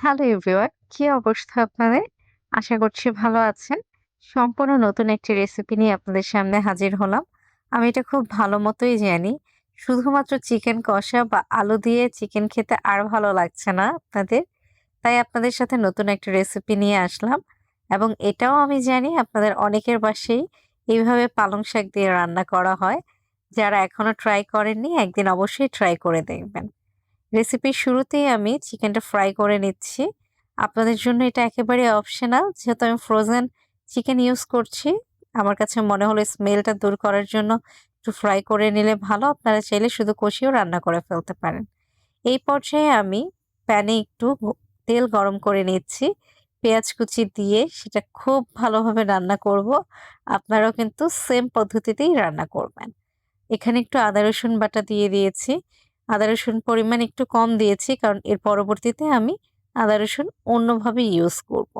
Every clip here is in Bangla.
হ্যালো এভরিওয়ান, কি অবস্থা আপনাদের? আশা করছি ভালো আছেন। সম্পূর্ণ নতুন একটি রেসিপি নিয়ে আপনাদের সামনে হাজির হলাম। আমি এটা খুব ভালো মতোই জানি। শুধুমাত্র চিকেন কষা বা আলু দিয়ে চিকেন খেতে আর ভালো লাগছে না আপনাদের। তাই আপনাদের সাথে নতুন একটা রেসিপি নিয়ে আসলাম। এবং এটাও আমি জানি আপনাদের অনেকের বাসায় এইভাবে পালং শাক দিয়ে রান্না করা হয়। যারা এখনো ট্রাই করেননি, একদিন অবশ্যই ট্রাই করে দেখবেন। রেসিপির শুরুতেই আমি চিকেনটা ফ্রাই করে নিচ্ছি। আপনাদের জন্য এটা একেবারে অপশনাল। যেহেতু আমি ফ্রোজেন চিকেন ইউজ করছি, আমার কাছে মনে হলো স্মেলটা দূর করার জন্য একটু ফ্রাই করে নিলে ভালো। আপনারা চাইলে শুধু কষিয়েও রান্না করে ফেলতে পারেন। এই পর্যায়ে আমি প্যানে একটু তেল গরম করে নিচ্ছি। পেঁয়াজ কুচি দিয়ে সেটা খুব ভালোভাবে রান্না করব। আপনারাও কিন্তু সেম পদ্ধতিতেই রান্না করবেন। এখানে একটু আদা রসুন বাটা দিয়ে দিয়েছি। আদা রসুন পরিমাণ একটু কম দিয়েছি কারণ এর পরবর্তীতে আমি আদা রসুন অন্যভাবে ইউজ করব।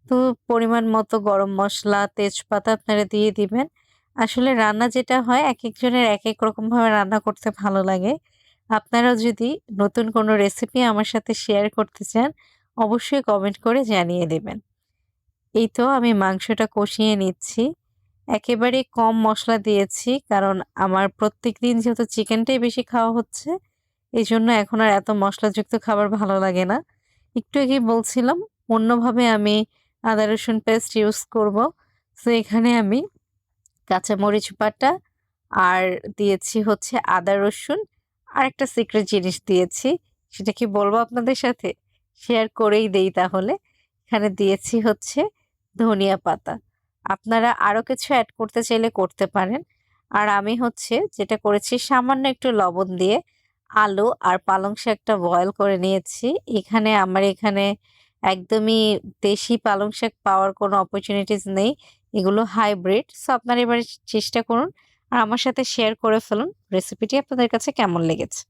তো পরিমাণ মতো গরম মসলা, তেজপাতা আপনারা দিয়ে দিবেন। আসলে রান্না যেটা হয় একেকজনের একেক রকমভাবে রান্না করতে ভালো লাগে। আপনারাও যদি নতুন কোনো রেসিপি আমার সাথে শেয়ার করতে চান, অবশ্যই কমেন্ট করে জানিয়ে দিবেন। এই তো আমি মাংসটা কষিয়ে নিচ্ছি। একেবারে কম মসলা দিয়েছি কারণ আমার প্রত্যেকদিন যেহেতু চিকেনটাই বেশি খাওয়া হচ্ছে, এজন্য এখন আর এত মসলাযুক্ত খাবার ভালো লাগে না। একটু আগেই বলছিলাম অন্যভাবে আমি আদা রসুন পেস্ট ইউজ করব। সো এখানে আমি কাঁচামরিচ বাটা আর দিয়েছি হচ্ছে আদা রসুন, আর একটা সিক্রেট জিনিস দিয়েছি। সেটা কি বলবো আপনাদের সাথে? শেয়ার করেই দেই তাহলে। এখানে দিয়েছি হচ্ছে ধনিয়া পাতা। আপনারা আরো কিছু এড করতে চাইলে করতে পারেন। আর আমি হচ্ছে যেটা করেছি সামান্য একটু লবণ দিয়ে আলু আর পালং শাকটা বয়েল করে নিয়েছি। আমার এখানে একদমই দেশি পালং শাক পাওয়ার কোনো অপরচুনিটিস নেই। এগুলো হাইব্রিড। সো আপনারা এবারে চেষ্টা করুন আর আমার সাথে শেয়ার করে ফেলুন রেসিপিটি আপনাদের কাছে কেমন লেগেছে।